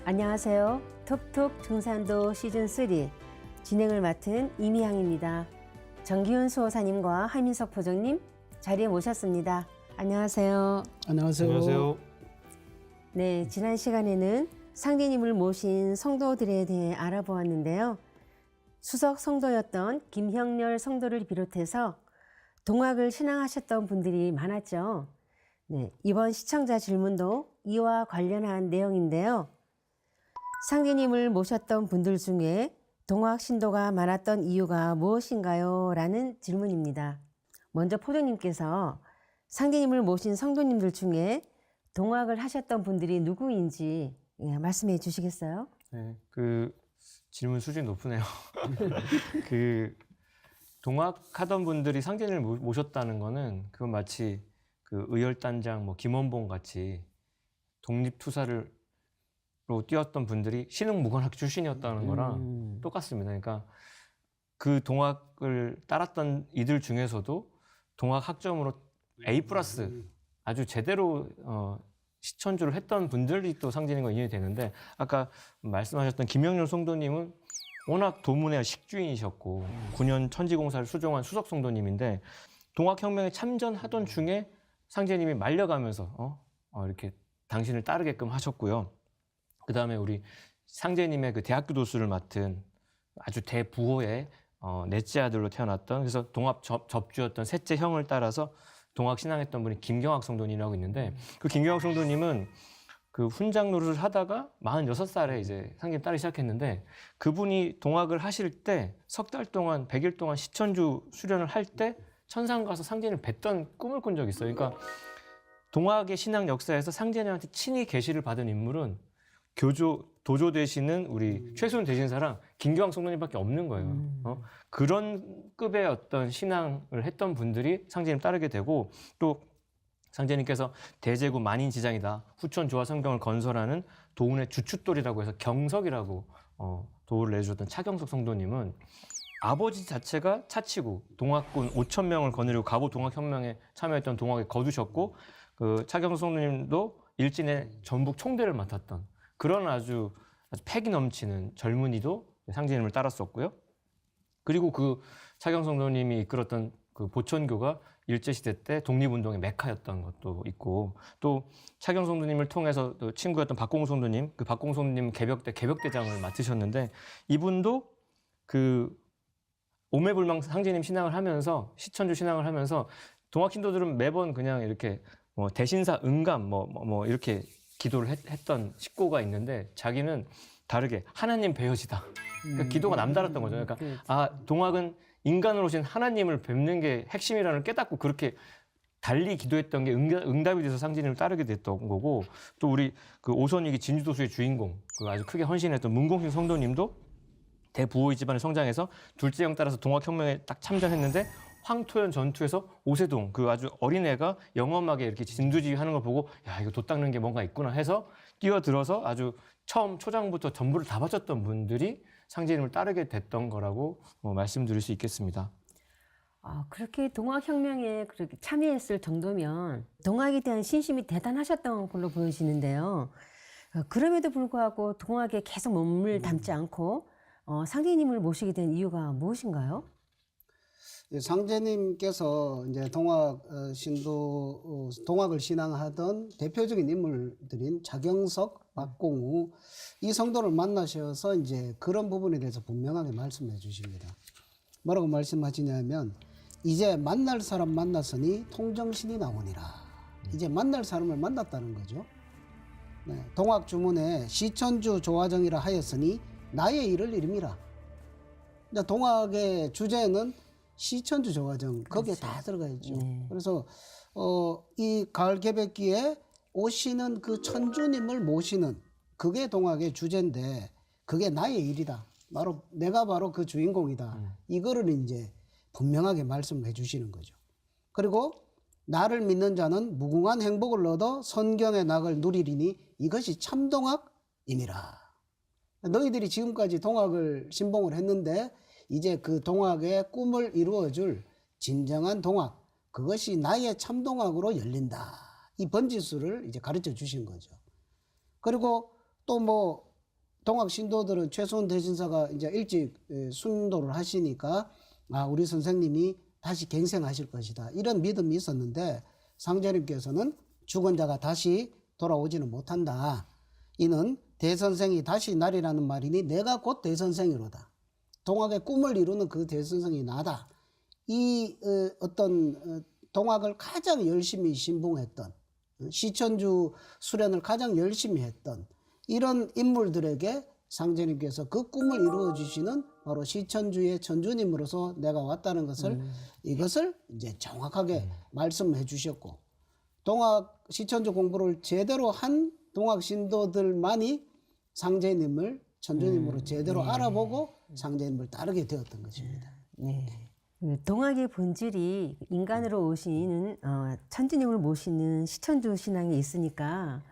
안녕하세요. 톡톡 등산도 시즌3 진행을 맡은 이미향입니다. 정기훈 수호사님과 하민석 포정님 자리에 모셨습니다. 안녕하세요. 안녕하세요. 안녕하세요. 네, 지난 시간에는 상제님을 모신 성도들에 대해 알아보았는데요. 수석 성도였던 김형렬 성도를 비롯해서 동학을 신앙하셨던 분들이 많았죠. 네, 이번 시청자 질문도 이와 관련한 내용인데요. 상제님을 모셨던 분들 중에 동학 신도가 많았던 이유가 무엇인가요? 라는 질문입니다. 먼저 포도님께서 상제님을 모신 성도님들 중에 동학을 하셨던 분들이 누구인지 말씀해 주시겠어요? 네, 질문 수준이 높으네요. 동학하던 분들이 상제님을 모셨다는 거는 그건 마치 의열단장 김원봉 같이 독립투사로 뛰었던 분들이 신흥무관학교 출신이었다는 거랑 똑같습니다. 그러니까 그 동학을 따랐던 이들 중에서도 동학 학점으로 A+ 아주 제대로 시천주를 했던 분들이 또 상제님과 인연이 되는데, 아까 말씀하셨던 김영렬 성도님은 워낙 도문의 식주인이셨고 9년 천지공사를 수종한 수석 성도님인데, 동학혁명에 참전하던 중에 상제님이 말려가면서 이렇게 당신을 따르게끔 하셨고요. 그 다음에 우리 상제님의 대학교 도수를 맡은 아주 대부호의 넷째 아들로 태어났던, 그래서 동학 접주였던 셋째 형을 따라서 동학 신앙했던 분이 김경학 성도님이라고 있는데, 그 김경학 성도님은 훈장 노릇을 하다가 46살에 이제 상제님 따르기 시작했는데, 그분이 동학을 하실 때 석 달 동안 100일 동안 시천주 수련을 할 때 천상 가서 상제님을 뵀던 꿈을 꾼 적이 있어요. 그러니까 동학의 신앙 역사에서 상제님한테 친히 계시를 받은 인물은 도조 되시는 우리 최순 대신사랑 김경학 성도님밖에 없는 거예요. 그런 급의 어떤 신앙을 했던 분들이 상제님 따르게 되고, 또 상제님께서 대제구 만인지장이다, 후천 조화 성경을 건설하는 도운의 주춧돌이라고 해서 경석이라고 도를 내주셨던 차경석 성도님은 아버지 자체가 차치고 동학군 5,000명을 거느리고 갑오 동학혁명에 참여했던 동학에 거두셨고, 차경석 성도님도 일진의 전북 총대를 맡았던 그런 아주 패기 넘치는 젊은이도 상제님을 따랐었고요. 그리고 차경석 성도님이 이끌었던 보천교가 일제시대 때 독립운동의 메카였던 것도 있고, 또 차경석 성도님을 통해서 또 친구였던 박공우 성도님, 박공우 성도님 개벽대장을 맡으셨는데, 이분도 오매불망 상제님 신앙을 하면서, 시천주 신앙을 하면서, 동학 신도들은 매번 그냥 이렇게 대신사 응감 이렇게 기도를 했던 식구가 있는데, 자기는 다르게 하나님 배여지다. 그러니까 기도가 남달랐던 거죠. 그러니까 동학은 인간으로 오신 하나님을 뵙는 게 핵심이라는 걸 깨닫고 그렇게 달리 기도했던 게 응답이 돼서 상제님을 따르게 됐던 거고, 또 우리 오선익이 진주도수의 주인공, 아주 크게 헌신했던 문공신 성도님도 대부호의 집안에 성장해서 둘째 형 따라서 동학혁명에 딱 참전했는데, 황토현 전투에서 오세동 아주 어린애가 영험하게 이렇게 진두지휘 하는 걸 보고, 야, 이거 돛 닦는 게 뭔가 있구나 해서 뛰어들어서 아주 처음 초장부터 전부를 다 바쳤던 분들이 상제님을 따르게 됐던 거라고 말씀드릴 수 있겠습니다. 그렇게 동학혁명에 그렇게 참여했을 정도면 동학에 대한 신심이 대단하셨던 걸로 보여지는데요. 그럼에도 불구하고 동학에 계속 몸을 담지 않고 상제님을 모시게 된 이유가 무엇인가요? 상제님께서 이제 동학을 신앙하던 대표적인 인물들인 차경석, 박공우, 이 성도를 만나셔서 이제 그런 부분에 대해서 분명하게 말씀해 주십니다. 뭐라고 말씀하시냐면, 이제 만날 사람 만났으니 통정신이 나오니라. 이제 만날 사람을 만났다는 거죠. 네, 동학 주문에 시천주 조화정이라 하였으니 나의 일을 이름이라. 동학의 주제는 시천주 조화정, 거기에 다 들어가 있죠. 그래서 이 가을 개백기에 오시는 천주님을 모시는 그게 동학의 주제인데, 그게 나의 일이다. 내가 바로 그 주인공이다. 이거를 이제 분명하게 말씀해 주시는 거죠. 그리고 나를 믿는 자는 무궁한 행복을 얻어 선경의 낙을 누리리니 이것이 참동학이니라. 너희들이 지금까지 동학을 신봉을 했는데, 이제 그 동학의 꿈을 이루어줄 진정한 동학, 그것이 나의 참동학으로 열린다. 이 번지수를 이제 가르쳐 주신 거죠. 그리고 또 동학 신도들은 최수원 대신사가 이제 일찍 순도를 하시니까 우리 선생님이 다시 갱생하실 것이다. 이런 믿음이 있었는데 상제님께서는 죽은 자가 다시 돌아오지는 못한다. 이는 대선생이 다시 날이라는 말이니 내가 곧 대선생이로다. 동학의 꿈을 이루는 그 대선생이 나다. 이 어떤 동학을 가장 열심히 신봉했던 시천주 수련을 가장 열심히 했던 이런 인물들에게 상제님께서 그 꿈을 이루어 주시는 바로 시천주의 천주님으로서 내가 왔다는 것을 이것을 이제 정확하게 말씀해 주셨고 동학 시천주 공부를 제대로 한 동학 신도들만이 상제님을 천주님으로 제대로 알아보고 상제님을 따르게 되었던 것입니다. 네. 동학의 본질이 인간으로 오시는 천주님을 모시는 시천주 신앙이 있으니까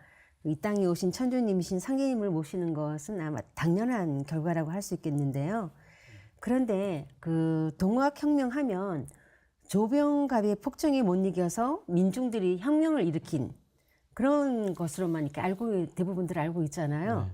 이 땅에 오신 천주님이신 상제님을 모시는 것은 아마 당연한 결과라고 할 수 있겠는데요. 그런데 그 동학혁명하면 조병갑의 폭정에 못 이겨서 민중들이 혁명을 일으킨 그런 것으로만 이렇게 대부분들 알고 있잖아요.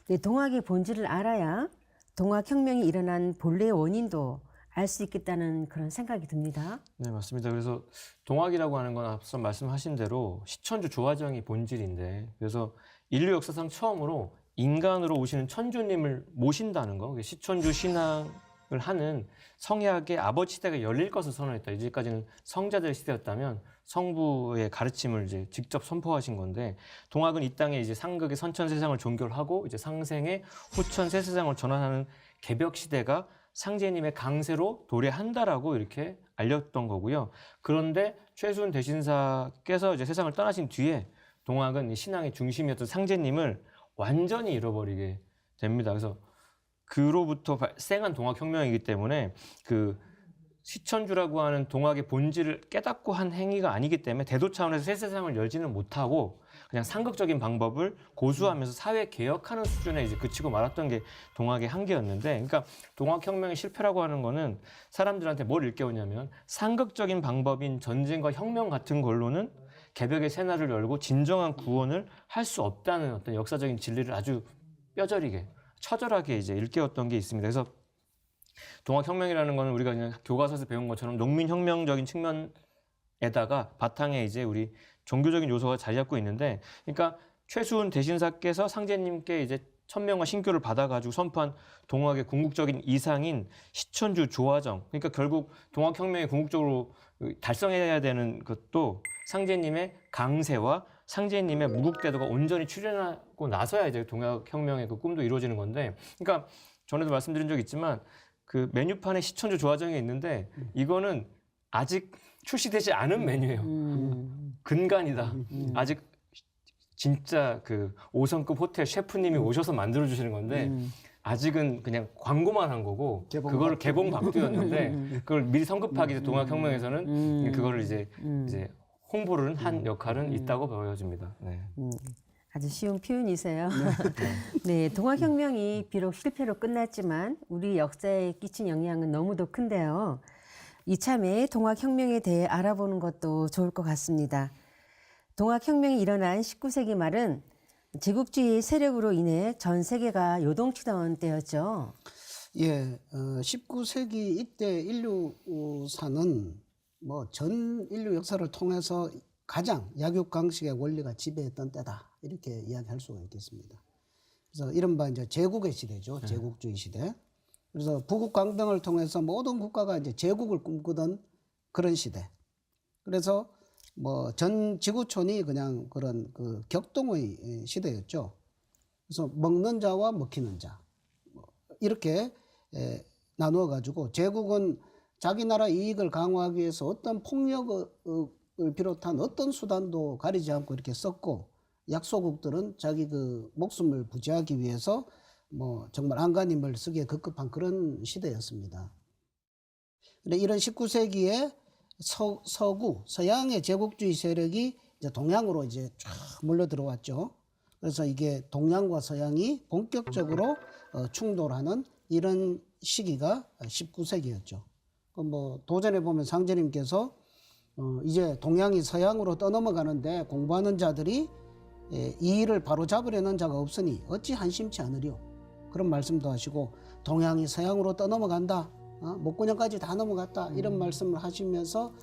근데 동학의 본질을 알아야 동학혁명이 일어난 본래의 원인도 알 수 있겠다는 그런 생각이 듭니다. 네, 맞습니다. 그래서 동학이라고 하는 건 앞서 말씀하신 대로 시천주 조화정이 본질인데 그래서 인류 역사상 처음으로 인간으로 오시는 천주님을 모신다는 거, 시천주 신앙을 하는 성약의 아버지 시대가 열릴 것을 선언했다. 이제까지는 성자들의 시대였다면 성부의 가르침을 이제 직접 선포하신 건데 동학은 이 땅에 이제 상극의 선천 세상을 종결하고 이제 상생의 후천 새 세상을 전환하는 개벽 시대가 상제님의 강세로 도래한다라고 이렇게 알렸던 거고요. 그런데 최수훈 대신사께서 이제 세상을 떠나신 뒤에 동학은 이 신앙의 중심이었던 상제님을 완전히 잃어버리게 됩니다. 그래서 그로부터 발생한 동학혁명이기 때문에 그 시천주라고 하는 동학의 본질을 깨닫고 한 행위가 아니기 때문에 대도 차원에서 새 세상을 열지는 못하고 그냥 상극적인 방법을 고수하면서 사회 개혁하는 수준에 이제 그치고 말았던 게 동학의 한계였는데, 그러니까 동학혁명의 실패라고 하는 거는 사람들한테 뭘 일깨우냐면 상극적인 방법인 전쟁과 혁명 같은 걸로는 개벽의 새날을 열고 진정한 구원을 할 수 없다는 어떤 역사적인 진리를 아주 뼈저리게 처절하게 이제 일깨웠던 게 있습니다. 그래서 동학혁명이라는 거는 우리가 그냥 교과서에서 배운 것처럼 농민혁명적인 측면에다가 바탕에 이제 우리 종교적인 요소가 자리 잡고 있는데, 그러니까 최수훈 대신사께서 상제님께 이제 천명과 신교를 받아가지고 선포한 동학의 궁극적인 이상인 시천주 조화정, 그러니까 결국 동학혁명이 궁극적으로 달성해야 되는 것도 상제님의 강세와 상제님의 무국대도가 온전히 출현하고 나서야 이제 동학혁명의 그 꿈도 이루어지는 건데, 그러니까 전에도 말씀드린 적 있지만 그 메뉴판에 시천주 조화정이 있는데 이거는 아직 출시되지 않은 메뉴예요. 근간이다. 아직 진짜 그 5성급 호텔 셰프님이 오셔서 만들어 주시는 건데 아직은 그냥 광고만 한 거고 그거를 개봉 박두였는데 그걸 미리 성급하게 이제 동학혁명에서는 그거를 이제 홍보를 한 역할은 있다고 보여집니다. 네. 아주 쉬운 표현이세요. 네, 동학혁명이 비록 실패로 끝났지만 우리 역사에 끼친 영향은 너무도 큰데요. 이참에 동학혁명에 대해 알아보는 것도 좋을 것 같습니다. 동학혁명이 일어난 19세기 말은 제국주의 세력으로 인해 전 세계가 요동치던 때였죠. 예, 19세기 이때 인류사는 뭐 전 인류 역사를 통해서 가장 약육강식의 원리가 지배했던 때다, 이렇게 이야기할 수가 있겠습니다. 그래서 이른바 이제 제국의 시대죠. 제국주의 시대. 그래서 부국강병을 통해서 모든 국가가 이제 제국을 꿈꾸던 그런 시대. 그래서 뭐 전 지구촌이 그냥 그런 그 격동의 시대였죠. 그래서 먹는 자와 먹히는 자 이렇게 나누어 가지고 제국은 자기 나라 이익을 강화하기 위해서 어떤 폭력을 비롯한 어떤 수단도 가리지 않고 이렇게 썼고, 약소국들은 자기 그 목숨을 부지하기 위해서 뭐 정말 안간힘을 쓰기에 급급한 그런 시대였습니다. 근데 이런 19세기에 서양의 제국주의 세력이 이제 동양으로 이제 쫙 몰려 들어왔죠. 그래서 이게 동양과 서양이 본격적으로 충돌하는 이런 시기가 19세기였죠. 뭐 도전해 보면 상제님께서 이제 동양이 서양으로 떠넘어가는데 공부하는 자들이 이 일을 바로 잡으려는 자가 없으니 어찌 한심치 않으리요. 그런 말씀도 하시고 동양이 서양으로 떠넘어간다. 목구녕까지 다 넘어갔다. 이런 말씀을 하시면서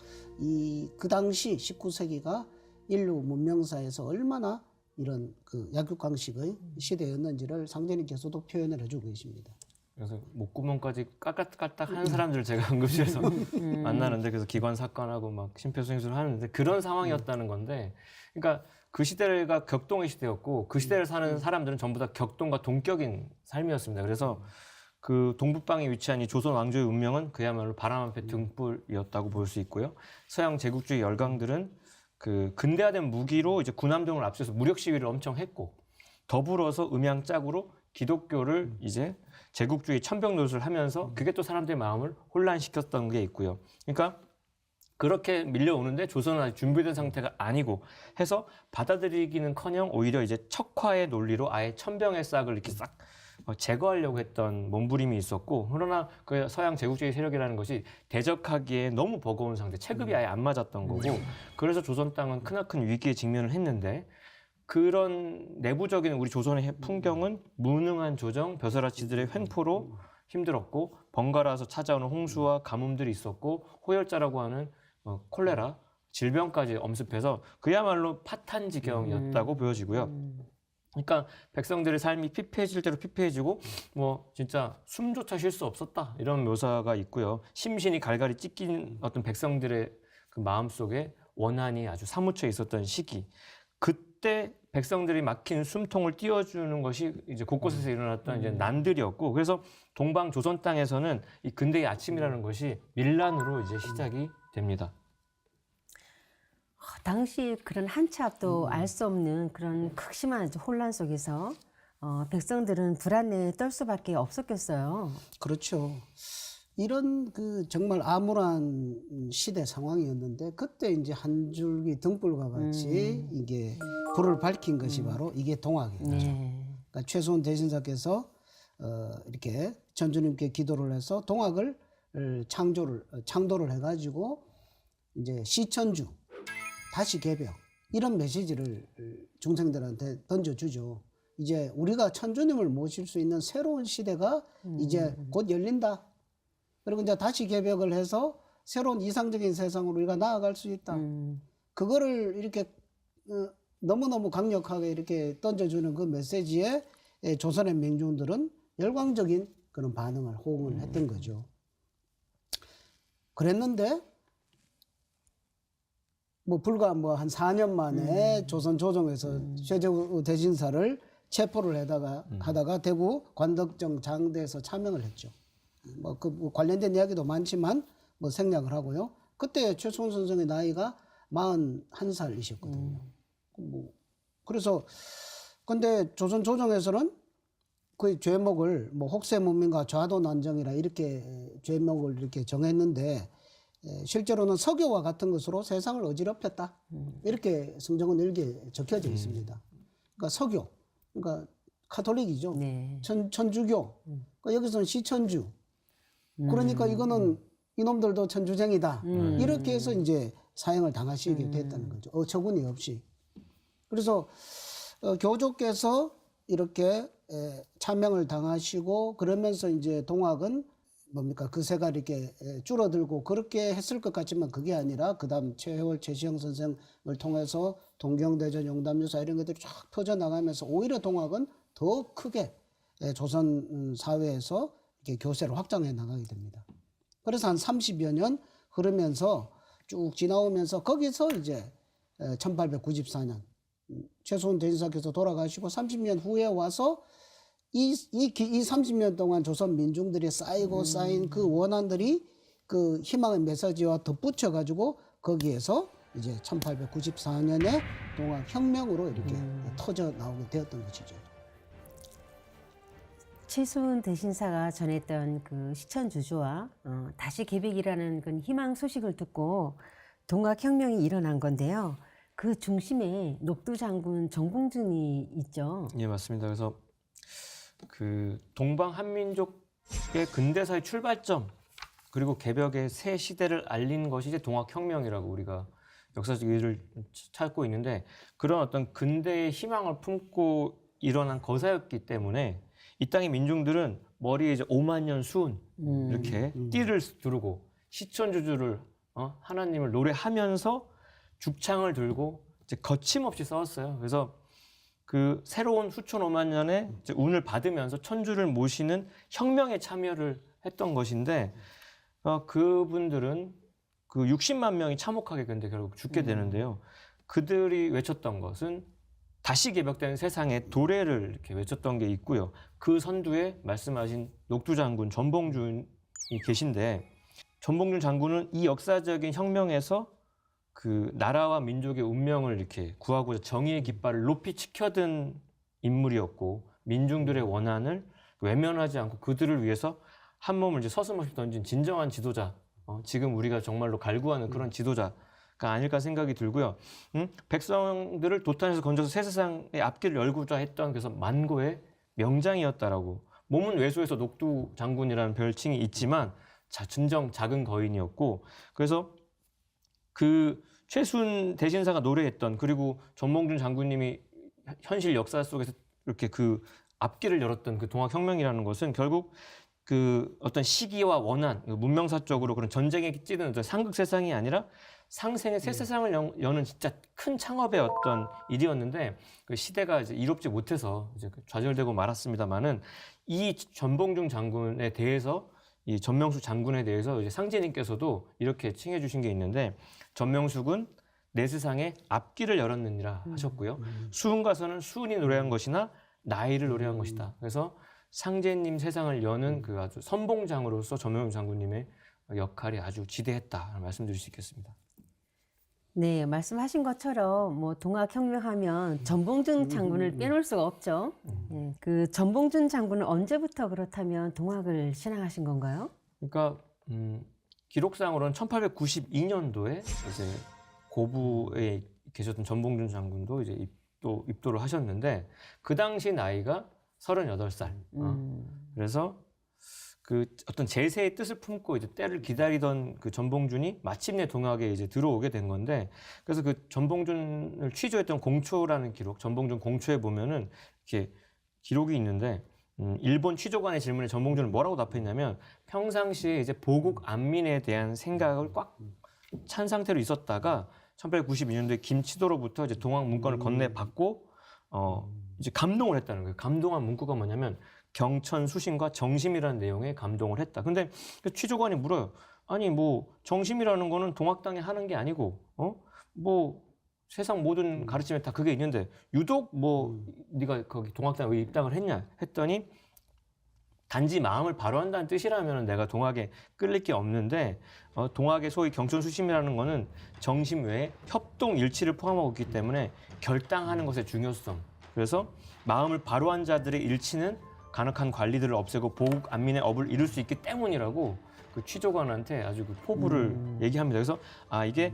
그 당시 19세기가 인류 문명사에서 얼마나 이런 그 약육강식의 시대였는지를 상제님께서도 표현을 해주고 계십니다. 그래서 목구멍까지 까딱까딱 하는 사람들을 제가 응급실에서 만나는데, 그래서 기관 사건하고 막 심폐소생술을 하는데 그런 상황이었다는 건데, 그러니까 그 시대가 격동의 시대였고 그 시대를 사는 사람들은 전부 다 격동과 동격인 삶이었습니다. 그래서 그 동북방에 위치한 이 조선 왕조의 운명은 그야말로 바람 앞에 등불이었다고 볼 수 있고요. 서양 제국주의 열강들은 그 근대화된 무기로 이제 군함 등을 앞세워서 무력 시위를 엄청 했고, 더불어서 음양짝으로 기독교를 이제 제국주의 천병 노릇을 하면서 그게 또 사람들의 마음을 혼란시켰던 게 있고요. 그러니까 그렇게 밀려오는데 조선은 아직 준비된 상태가 아니고 해서 받아들이기는커녕 오히려 이제 척화의 논리로 아예 천병의 싹을 이렇게 싹 제거하려고 했던 몸부림이 있었고, 그러나 그 서양 제국주의 세력이라는 것이 대적하기에 너무 버거운 상태, 체급이 아예 안 맞았던 거고, 그래서 조선 땅은 크나큰 위기에 직면을 했는데, 그런 내부적인 우리 조선의 풍경은 무능한 조정, 벼슬아치들의 횡포로 힘들었고, 번갈아서 찾아오는 홍수와 가뭄들이 있었고, 호열자라고 하는 콜레라, 질병까지 엄습해서 그야말로 파탄지경이었다고 보여지고요. 그러니까 백성들의 삶이 피폐해질 대로 피폐해지고 뭐 진짜 숨조차 쉴 수 없었다, 이런 묘사가 있고요. 심신이 갈갈이 찢긴 어떤 백성들의 그 마음속에 원한이 아주 사무쳐 있었던 시기, 그때 백성들이 막힌 숨통을 띄워주는 것이 이제 곳곳에서 일어났던 이제 난들이었고, 그래서 동방 조선 땅에서는 이 근대의 아침이라는 것이 밀란으로 이제 시작이 됩니다. 당시 그런 한치 앞도 알 수 없는 그런 극심한 혼란 속에서 백성들은 불안에 떨 수밖에 없었겠어요. 그렇죠. 이런 그 정말 암울한 시대 상황이었는데, 그때 이제 한 줄기 등불과 같이 이게 불을 밝힌 것이 바로 이게 동학이죠. 그러니까 최소원 대신사께서 이렇게 전주님께 기도를 해서 동학을 창도를 해가지고 이제 시천주 다시 개벽, 이런 메시지를 중생들한테 던져주죠. 이제 우리가 천주님을 모실 수 있는 새로운 시대가 이제 곧 열린다. 그리고 이제 다시 개벽을 해서 새로운 이상적인 세상으로 우리가 나아갈 수 있다. 그거를 이렇게 너무너무 강력하게 이렇게 던져주는 그 메시지에 조선의 민중들은 열광적인 그런 반응을, 호응을 했던 거죠. 그랬는데 뭐 불과 뭐 한 4년 만에 조선 조정에서 최재우 대신사를 체포를 하다가 대구 관덕정 장대에서 차명을 했죠. 뭐 그 관련된 이야기도 많지만 뭐 생략을 하고요. 그때 최소원 선생의 나이가 41살이셨거든요. 뭐 그래서 근데 조선 조정에서는 그 죄목을 뭐 혹세문민과 좌도난정이라 이렇게 죄목을 이렇게 정했는데, 실제로는 서교와 같은 것으로 세상을 어지럽혔다, 이렇게 성정은 일기에 적혀져 있습니다. 그러니까 서교, 그러니까 카톨릭이죠. 네. 천주교. 그러니까 여기서는 시천주. 그러니까 이거는 이놈들도 천주쟁이다. 이렇게 해서 이제 사형을 당하시게 됐다는 거죠. 어처구니 없이. 그래서 교조께서 이렇게 차명을 당하시고, 그러면서 이제 동학은 뭡니까 그새가 이렇게 줄어들고 그렇게 했을 것 같지만 그게 아니라, 그다음 최혜월 최시영 선생을 통해서 동경대전 용담유사 이런 것들이 쫙 퍼져나가면서 오히려 동학은 더 크게 조선 사회에서 이렇게 교세를 확장해 나가게 됩니다. 그래서 한 30여 년 흐르면서 쭉 지나오면서 거기서 이제 1894년 최소원 대신사께서 돌아가시고 30년 후에 와서 이 30년 동안 조선 민중들이 쌓이고 쌓인 그 원한들이 그 희망의 메시지와 덧붙여 가지고 거기에서 이제 1894년에 동학혁명으로 이렇게 터져 나오게 되었던 것이죠. 최소원 대신사가 전했던 그 시천주조와 다시 개백이라는 그 희망 소식을 듣고 동학혁명이 일어난 건데요. 그 중심에 녹두장군 정봉준이 있죠. 예, 맞습니다. 그래서 그 동방 한민족의 근대사의 출발점, 그리고 개벽의 새 시대를 알린 것이 이제 동학혁명이라고 우리가 역사적 의의를 찾고 있는데, 그런 어떤 근대의 희망을 품고 일어난 거사였기 때문에 이 땅의 민중들은 머리에 이제 5만 년 수은 이렇게 띠를 두르고 시천주주를 하나님을 노래하면서 죽창을 들고 이제 거침없이 싸웠어요. 그래서 그 새로운 수천 5만 년의 이제 운을 받으면서 천주를 모시는 혁명에 참여를 했던 것인데 그분들은 그 60만 명이 참혹하게 근데 결국 죽게 되는데요. 그들이 외쳤던 것은 다시 개벽된 세상의 도래를 이렇게 외쳤던 게 있고요. 그 선두에 말씀하신 녹두 장군 전봉준이 계신데 전봉준 장군은 이 역사적인 혁명에서 그 나라와 민족의 운명을 이렇게 구하고자 정의의 깃발을 높이 치켜든 인물이었고 민중들의 원한을 외면하지 않고 그들을 위해서 한 몸을 이제 서슴없이 던진 진정한 지도자, 지금 우리가 정말로 갈구하는 그런 지도자가 아닐까 생각이 들고요. 백성들을 도탄에서 건져서 새 세상의 앞길을 열고자 했던 그래서 만고의 명장이었다라고. 몸은 왜소해서 녹두 장군이라는 별칭이 있지만 진정 작은 거인이었고 그래서 그 최순 대신사가 노래했던 그리고 전봉준 장군님이 현실 역사 속에서 이렇게 그 앞길을 열었던 그 동학혁명이라는 것은 결국 그 어떤 시기와 원한, 문명사적으로 그런 전쟁에 찌든 어떤 상극 세상이 아니라 상생의 새 세상을 여는 진짜 큰 창업의 어떤 일이었는데 그 시대가 이제 이롭지 못해서 이제 좌절되고 말았습니다만은 이 전봉준 장군에 대해서 이 전명숙 장군에 대해서 이제 상제님께서도 이렇게 칭해 주신 게 있는데 전명숙은 내 세상에 앞길을 열었느니라 하셨고요. 수훈가서는 수훈이 노래한 것이나 나이를 노래한 것이다. 그래서 상제님 세상을 여는 그 아주 선봉장으로서 전명숙 장군님의 역할이 아주 지대했다 말씀드릴 수 있겠습니다. 네, 말씀하신 것처럼 뭐 동학혁명하면 전봉준 장군을 빼놓을 수가 없죠. 네, 그 전봉준 장군은 언제부터 그렇다면 동학을 신앙하신 건가요? 그러니까 기록상으로는 1892년도에 이제 고부에 계셨던 전봉준 장군도 이제 입도를 하셨는데 그 당시 나이가 38살. 그래서 그 어떤 제세의 뜻을 품고 이제 때를 기다리던 그 전봉준이 마침내 동학에 이제 들어오게 된 건데 그래서 그 전봉준을 취조했던 공초라는 기록, 전봉준 공초에 보면은 이렇게 기록이 있는데 일본 취조관의 질문에 전봉준은 뭐라고 답했냐면 평상시에 이제 보국 안민에 대한 생각을 꽉 찬 상태로 있었다가 1892년도에 김치도로부터 이제 동학 문건을 건네받고 이제 감동을 했다는 거예요. 감동한 문구가 뭐냐면 경천수신과 정심이라는 내용에 감동을 했다. 근데 그 취조관이 물어요. 아니 뭐 정심이라는 거는 동학당에 하는 게 아니고 뭐 세상 모든 가르침에 다 그게 있는데 유독 뭐 네가 거기 동학당에 왜 입당을 했냐 했더니 단지 마음을 바로한다는 뜻이라면 내가 동학에 끌릴 게 없는데 동학의 소위 경천수심이라는 거는 정심 외에 협동일치를 포함하고 있기 때문에 결당하는 것의 중요성. 그래서 마음을 바로한 자들의 일치는 간혹한 관리들을 없애고 보국 안민의 업을 이룰 수 있기 때문이라고 그 취조관한테 아주 그 포부를 얘기합니다. 그래서 이게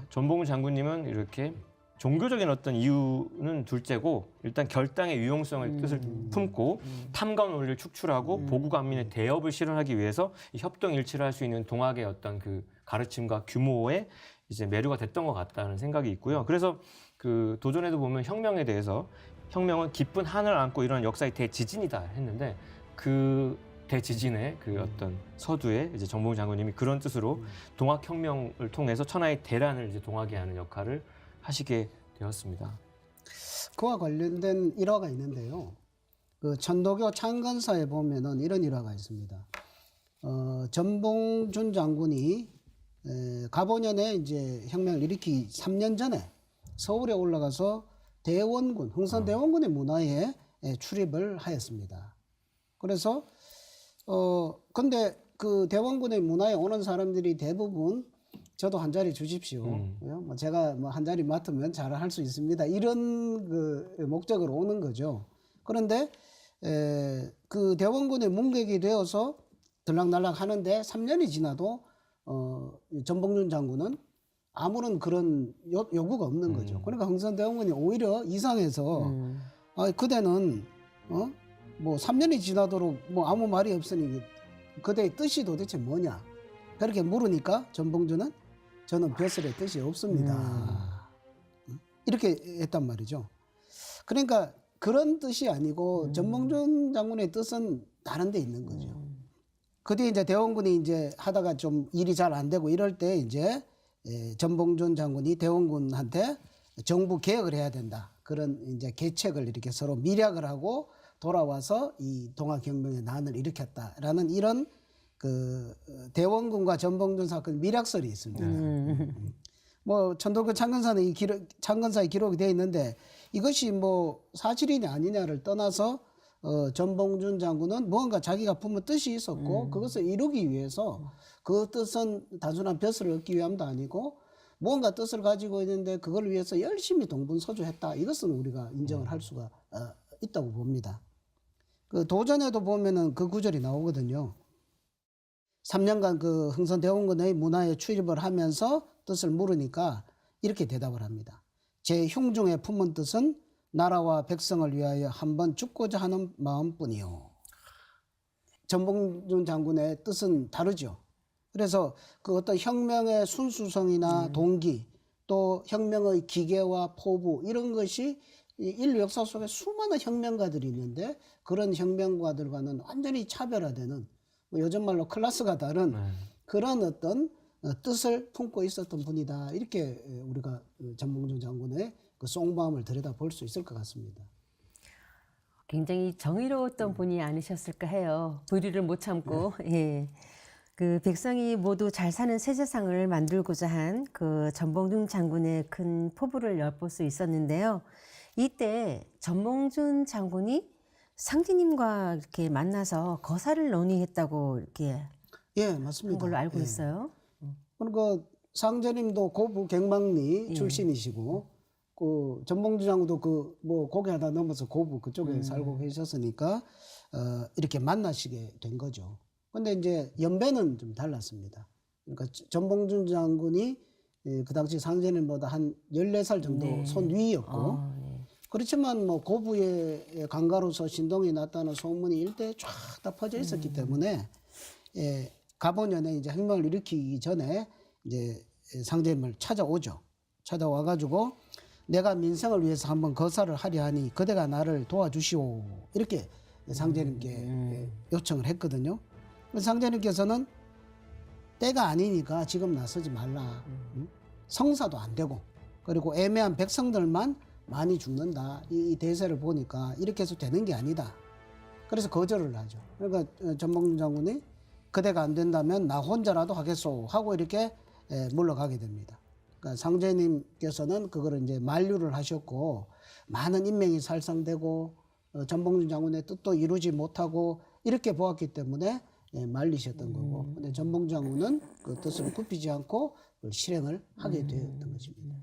전봉준 장군님은 이렇게 종교적인 어떤 이유는 둘째고 일단 결당의 유용성을 뜻을 품고 탐관 논리를 축출하고 보국 안민의 대업을 실현하기 위해서 이 협동일치를 할 수 있는 동학의 어떤 그 가르침과 규모에 이제 매료가 됐던 것 같다는 생각이 있고요. 그래서 그 도전에도 보면 혁명에 대해서 혁명은 깊은 한을 안고 일어난 역사의 대지진이다 했는데 그 대지진의 그 어떤 서두에 이제 전봉준 장군님이 그런 뜻으로 동학혁명을 통해서 천하의 대란을 이제 동하게 하는 역할을 하시게 되었습니다. 그와 관련된 일화가 있는데요. 그 천도교 창건사에 보면은 이런 일화가 있습니다. 전봉준 장군이 가보년에 이제 혁명을 일으키기 3년 전에 서울에 올라가서 대원군, 흥선대원군의 문화에 출입을 하였습니다. 그래서 근데 그 대원군의 문화에 오는 사람들이 대부분 저도 한 자리 주십시오. 뭐 제가 뭐 한 자리 맡으면 잘 할 수 있습니다. 이런 그 목적으로 오는 거죠. 그런데 그 대원군의 문객이 되어서 들락날락 하는데 3년이 지나도 전봉준 장군은 아무런 그런 요구가 없는 거죠. 그러니까 흥선대원군이 오히려 이상해서 그대는 뭐 3년이 지나도록 뭐 아무 말이 없으니 그대의 뜻이 도대체 뭐냐 그렇게 물으니까 전봉준은 저는 벼슬의 뜻이 없습니다. 이렇게 했단 말이죠. 그러니까 그런 뜻이 아니고 전봉준 장군의 뜻은 다른 데 있는 거죠. 그 뒤에 이제 대원군이 이제 하다가 좀 일이 잘 안 되고 이럴 때 이제 전봉준 장군이 대원군한테 정부 개혁을 해야 된다. 그런 이제 계책을 이렇게 서로 밀약을 하고 돌아와서 이 동학혁명의 난을 일으켰다라는 이런 그 대원군과 전봉준 사건 밀약설이 있습니다. 뭐 천도교 창건사의 기록이 되어 있는데 이것이 뭐 사실이냐 아니냐를 떠나서 전봉준 장군은 무언가 자기가 품은 뜻이 있었고 그것을 이루기 위해서 그 뜻은 단순한 벼슬을 얻기 위함도 아니고 무언가 뜻을 가지고 있는데 그걸 위해서 열심히 동분서주했다. 이것은 우리가 인정을 할 수가 있다고 봅니다. 그 도전에도 보면은 그 구절이 나오거든요. 3년간 그 흥선대원군의 문화에 출입을 하면서 뜻을 물으니까 이렇게 대답을 합니다. 제 흉중에 품은 뜻은 나라와 백성을 위하여 한번 죽고자 하는 마음뿐이요. 전봉준 장군의 뜻은 다르죠. 그래서 그 어떤 혁명의 순수성이나 동기 또 혁명의 기계와 포부 이런 것이 인류 역사 속에 수많은 혁명가들이 있는데 그런 혁명가들과는 완전히 차별화되는 뭐 요즘 말로 클래스가 다른 그런 어떤 뜻을 품고 있었던 분이다. 이렇게 우리가 전봉준 장군의 그 속마음을 들여다볼 수 있을 것 같습니다. 굉장히 정의로웠던 분이 아니셨을까 해요. 불의를 못 참고. 예. 그 백성이 모두 잘 사는 새 세상을 만들고자 한 그 전봉준 장군의 큰 포부를 엿볼 수 있었는데요. 이때 전봉준 장군이 상진님과 이렇게 만나서 거사를 논의했다고 이렇게 예, 한 맞습니다. 걸로 알고 예. 있어요. 그러니까 상제님도 고부 갱망리 출신이시고 그 전봉준 장군도 그 뭐 고개 하나 넘어서 고부 그쪽에 살고 계셨으니까 이렇게 만나시게 된 거죠. 근데 이제 연배는 좀 달랐습니다. 그러니까 전봉준 장군이 그 당시 상제님보다 한 14살 정도 손 위였고 그렇지만 뭐 고부의 강가로서 신동이 났다는 소문이 일대에 쫙 다 퍼져 있었기 때문에 가보년에 이제 혁명을 일으키기 전에 이제 상제님을 찾아오죠. 찾아와가지고 내가 민생을 위해서 한번 거사를 하려 하니 그대가 나를 도와주시오. 이렇게 상제님께 요청을 했거든요. 상제님께서는 때가 아니니까 지금 나서지 말라. 성사도 안 되고 그리고 애매한 백성들만 많이 죽는다. 이 대세를 보니까 이렇게 해서 되는 게 아니다. 그래서 거절을 하죠. 그러니까 전봉준 장군이 그대가 안 된다면 나 혼자라도 하겠소 하고 이렇게 물러가게 됩니다. 그러니까 상제님께서는 그거를 이제 만류를 하셨고 많은 인명이 살상되고 전봉준 장군의 뜻도 이루지 못하고 이렇게 보았기 때문에 말리셨던 거고. 근데 전봉준 장군은 그 뜻을 굽히지 않고 그걸 실행을 하게 되었던 것입니다.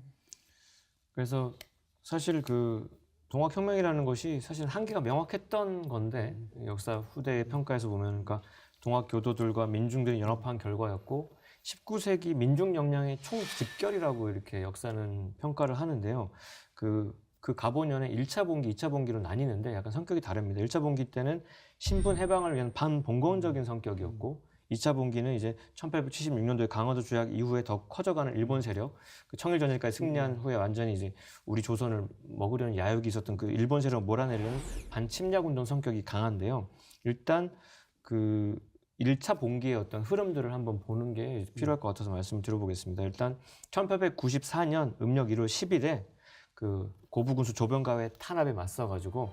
그래서 사실 그 동학혁명이라는 것이 사실 한계가 명확했던 건데 역사 후대의 평가에서 보면 그러니까 동학교도들과 민중들이 연합한 결과였고 19세기 민중 역량의 총집결이라고 이렇게 역사는 평가를 하는데요. 그 가보년에 1차 봉기, 2차 봉기로 나뉘는데 약간 성격이 다릅니다. 1차 봉기 때는 신분 해방을 위한 반봉건적인 성격이었고 2차 봉기는 이제 1876년도에 강화도 조약 이후에 더 커져가는 일본 세력, 그 청일전쟁까지 승리한 후에 완전히 이제 우리 조선을 먹으려는 야욕이 있었던 그 일본 세력을 몰아내려는 반침략운동 성격이 강한데요. 일단 그 1차 봉기의 어떤 흐름들을 한번 보는 게 필요할 것 같아서 말씀을 드려보겠습니다. 일단 1894년 음력 1월 10일에 그 고부군수 조병가회 탄압에 맞서가지고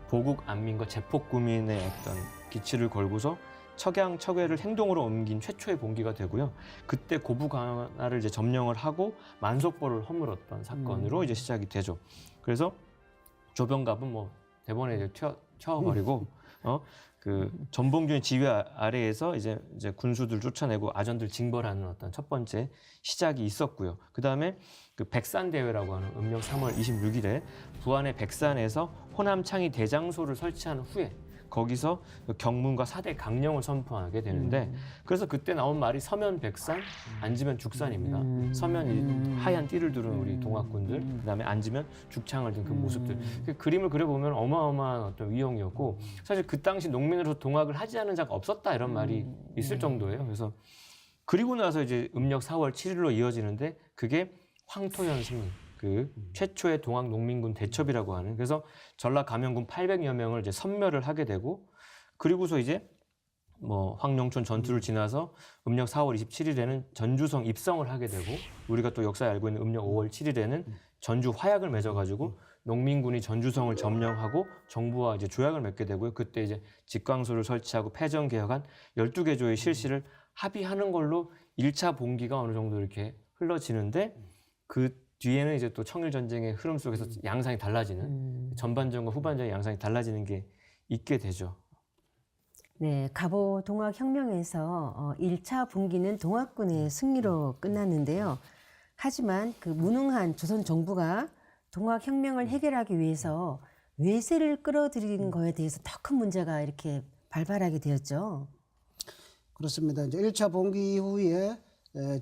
보국 안민과 제폭구민의 어떤 기치를 걸고서 척양 척외를 행동으로 옮긴 최초의 봉기가 되고요. 그때 고부관할을 이제 점령을 하고 만석보를 허물었던 사건으로 이제 시작이 되죠. 그래서 조병갑은 뭐 대본에 이제 튀어버리고 그 전봉준의 지휘 아래에서 이제 군수들 쫓아내고 아전들 징벌하는 어떤 첫 번째 시작이 있었고요. 그 다음에 그 백산 대회라고 하는 음력 3월 26일에 부안의 백산에서 호남 창의 대장소를 설치한 후에 거기서 경문과 4대 강령을 선포하게 되는데 그래서 그때 나온 말이 서면 백산, 앉으면 죽산입니다. 서면 하얀 띠를 두른 우리 동학군들, 그다음에 앉으면 죽창을 든 그 모습들. 그 그림을 그려보면 어마어마한 어떤 위용이었고 사실 그 당시 농민으로서 동학을 하지 않은 자가 없었다 이런 말이 있을 정도예요. 그래서 그리고 나서 이제 음력 4월 7일로 이어지는데 그게 황토현 승리. 그 최초의 동학 농민군 대첩이라고 하는, 그래서 전라 감영군 800여 명을 이제 섬멸을 하게 되고, 그리고서 이제 뭐 황룡촌 전투를 지나서 음력 4월 27일에는 전주성 입성을 하게 되고, 우리가 또 역사에 알고 있는 음력 5월 7일에는 전주 화약을 맺어가지고 농민군이 전주성을 점령하고 정부와 이제 조약을 맺게 되고요. 그때 이제 직광소를 설치하고 패전 개혁한 12개 조의 실시를 합의하는 걸로 1차 봉기가 어느 정도 이렇게 흘러지는데, 그 뒤에는 이제 또 청일 전쟁의 흐름 속에서 양상이 달라지는, 전반전과 후반전의 양상이 달라지는 게 있게 되죠. 네, 갑오 동학혁명에서 1차 분기는 동학군의 승리로 끝났는데요. 하지만 그 무능한 조선 정부가 동학혁명을 해결하기 위해서 외세를 끌어들인 거에 대해서 더 큰 문제가 이렇게 발발하게 되었죠. 그렇습니다. 이제 1차 봉기 이후에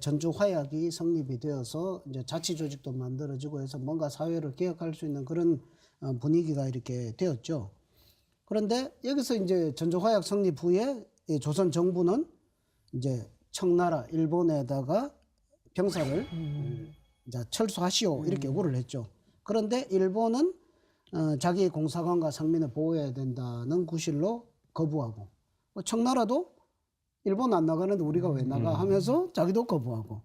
전주 화약이 성립이 되어서 이제 자치 조직도 만들어지고 해서 뭔가 사회를 개혁할 수 있는 그런 분위기가 이렇게 되었죠. 그런데 여기서 이제 전주 화약 성립 후에 이 조선 정부는 이제 청나라 일본에다가 병사를 이제 철수하시오 이렇게 요구를 했죠. 그런데 일본은 자기 공사관과 상민을 보호해야 된다는 구실로 거부하고, 청나라도 일본 안 나가는데 우리가 왜 나가 하면서 자기도 거부하고,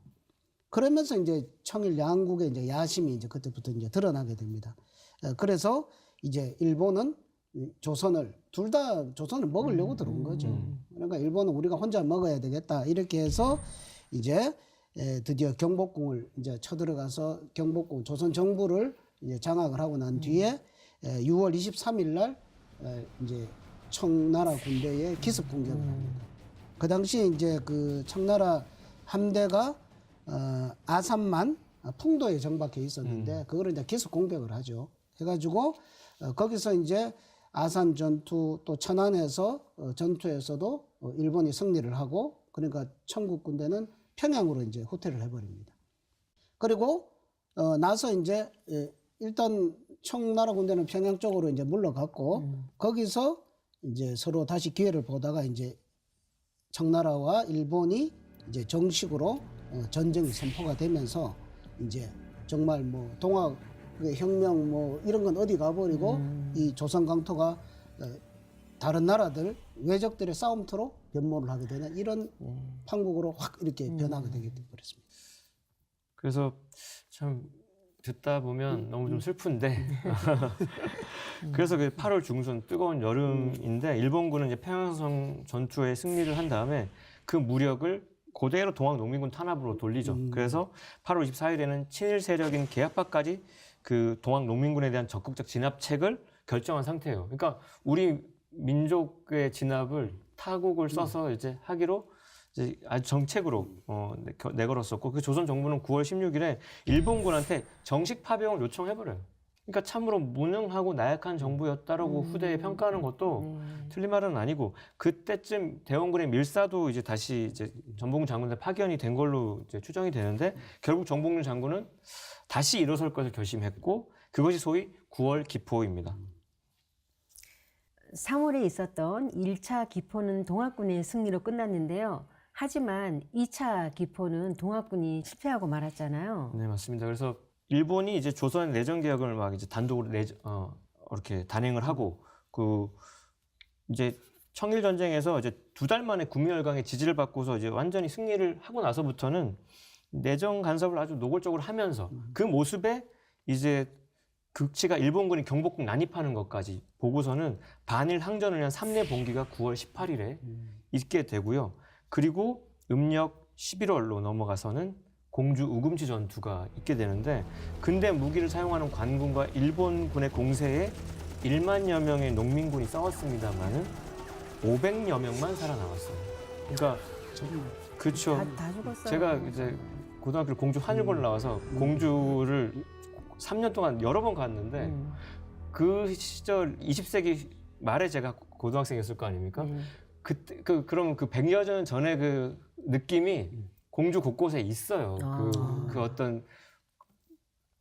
그러면서 이제 청일 양국의 이제 야심이 이제 그때부터 이제 드러나게 됩니다. 그래서 이제 일본은 조선을 둘 다 조선을 먹으려고 들어온 거죠. 그러니까 일본은 우리가 혼자 먹어야 되겠다 이렇게 해서 이제 드디어 경복궁을 이제 쳐들어가서 경복궁 조선 정부를 이제 장악을 하고 난 뒤에 6월 23일 날 이제 청나라 군대에 기습 공격을 합니다. 그 당시에 이제 그 청나라 함대가 아산만 풍도에 정박해 있었는데 그거를 이제 기습 공격을 하죠. 해가지고 거기서 이제 아산 전투 또 천안에서 전투에서도 일본이 승리를 하고, 그러니까 청국 군대는 평양으로 이제 후퇴를 해버립니다. 그리고 나서 이제 일단 청나라 군대는 평양 쪽으로 이제 물러갔고 거기서 이제 서로 다시 기회를 보다가 이제 청나라와 일본이 이제 정식으로 전쟁이 선포가 되면서 이제 정말 뭐 동학 혁명 뭐 이런 건 어디 가버리고 이 조선 강토가 다른 나라들 외적들의 싸움터로 변모를 하게 되는 이런 판국으로 확 이렇게 변하게 되게 되버렸습니다. 그래서 참 듣다 보면 너무 좀 슬픈데 그래서 그 8월 중순 뜨거운 여름인데 일본군은 이제 평양성 전투에 승리를 한 다음에 그 무력을 그대로 동학 농민군 탄압으로 돌리죠. 그래서 8월 24일에는 친일 세력인 계약파까지 그 동학 농민군에 대한 적극적 진압책을 결정한 상태예요. 그러니까 우리 민족의 진압을 타국을 써서 이제 하기로 이제 아주 정책으로 내걸었었고, 그 조선 정부는 9월 16일에 일본군한테 정식 파병을 요청해버려요. 그러니까 참으로 무능하고 나약한 정부였다라고 후대에 평가하는 것도 틀린 말은 아니고, 그때쯤 대원군의 밀사도 이제 다시 이제 전봉준 장군한테 파견이 된 걸로 이제 추정이 되는데, 결국 전봉준 장군은 다시 일어설 것을 결심했고, 그것이 소위 9월 기포입니다. 3월에 있었던 1차 기포는 동학군의 승리로 끝났는데요. 하지만 2차 기포는 동학군이 실패하고 말았잖아요. 네, 맞습니다. 그래서 일본이 이제 조선 내전 개혁을 막 이제 단독으로 이렇게 단행을 하고, 그 이제 청일 전쟁에서 이제 2달 만에 구미열강의 지지를 받고서 이제 완전히 승리를 하고 나서부터는 내정 간섭을 아주 노골적으로 하면서 그 모습에 이제 극치가 일본군이 경복궁 난입하는 것까지 보고서는 반일 항전을 위한 3례 봉기가 9월 18일에 있게 되고요. 그리고 음력 11월로 넘어가서는 공주 우금치 전투가 있게 되는데, 근대 무기를 사용하는 관군과 일본군의 공세에 1만여 명의 농민군이 싸웠습니다만은 500여 명만 살아남았어요. 그러니까 그렇죠. 다 죽었어요. 제가 이제 고등학교를 공주 한일고를 나와서 공주를 3년 동안 여러 번 갔는데 그 시절 20세기 말에 제가 고등학생이었을 거 아닙니까? 그때 그럼 그 100여 년 전에 그 느낌이 공주 곳곳에 있어요. 그 어떤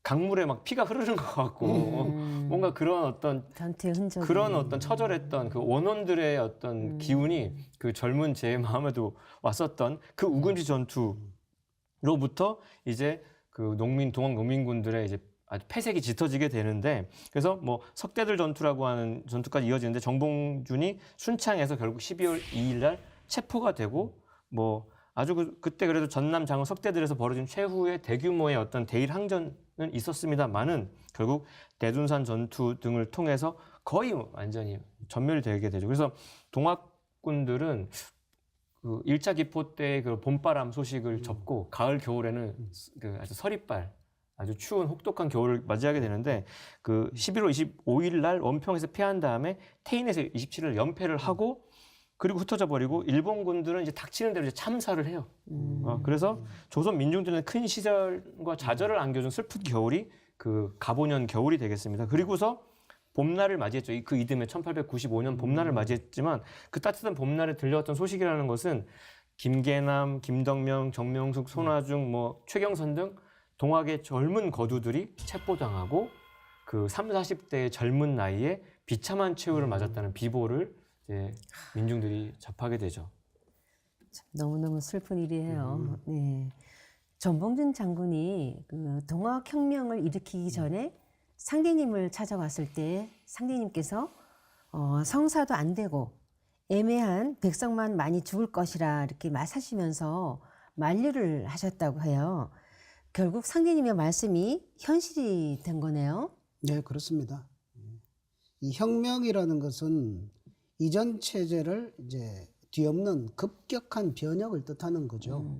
강물에 막 피가 흐르는 것 같고 뭔가 그런 어떤 전투의 흔적, 그런 어떤 처절했던 그 원원들의 어떤 기운이 그 젊은 제 마음에도 왔었던 그 우금지 전투로부터 이제 그 동학 농민군들의 이제 아주 패색이 짙어지게 되는데 그래서 뭐 석대들 전투라고 하는 전투까지 이어지는데 정봉준이 순창에서 결국 12월 2일 날 체포가 되고 뭐 아주 그때 그래도 전남 장흥 석대들에서 벌어진 최후의 대규모의 어떤 대일 항전은 있었습니다만은 결국 대둔산 전투 등을 통해서 거의 완전히 전멸되게 되죠. 그래서 동학군들은 그 1차 기포 때 그 봄바람 소식을 접고 가을 겨울에는 그 아주 서리빨 아주 추운 혹독한 겨울을 맞이하게 되는데 그 11월 25일 날 원평에서 패한 다음에 태인에서 27일 연패를 하고 그리고 흩어져 버리고 일본군들은 이제 닥치는 대로 이제 참사를 해요. 그래서 조선 민중들은 큰 시절과 좌절을 안겨준 슬픈 겨울이 그 가보년 겨울이 되겠습니다. 그리고서 봄날을 맞이했죠. 그 이듬해 1895년 봄날을 맞이했지만 그 따뜻한 봄날에 들려왔던 소식이라는 것은 김계남, 김덕명, 정명숙, 손아중, 뭐 최경선 등 동학의 젊은 거두들이 체포당하고 그 30, 40대의 젊은 나이에 비참한 최후를 맞았다는 비보를 이제 민중들이 접하게 되죠. 너무너무 슬픈 일이에요. 네. 전봉준 장군이 그 동학혁명을 일으키기 전에 상대님을 찾아왔을 때 상대님께서 성사도 안 되고 애매한 백성만 많이 죽을 것이라 이렇게 말씀하시면서 만류를 하셨다고 해요. 결국 상대님의 말씀이 현실이 된 거네요. 네, 그렇습니다. 이 혁명이라는 것은 이전 체제를 이제 뒤엎는 급격한 변혁을 뜻하는 거죠.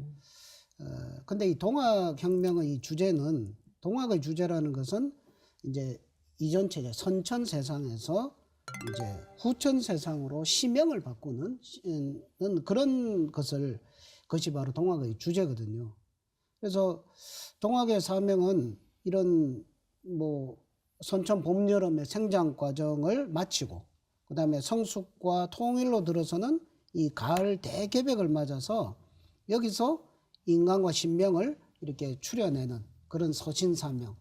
근데 이 동학혁명의 이 주제는 동학의 주제라는 것은 이제 이전 체제 선천 세상에서 이제 후천 세상으로 시명을 바꾸는 그런 것이 바로 동학의 주제거든요. 그래서 동학의 사명은 이런 뭐 선천 봄 여름의 생장 과정을 마치고 그다음에 성숙과 통일로 들어서는 이 가을 대개벽을 맞아서 여기서 인간과 신명을 이렇게 추려내는 그런 서신사명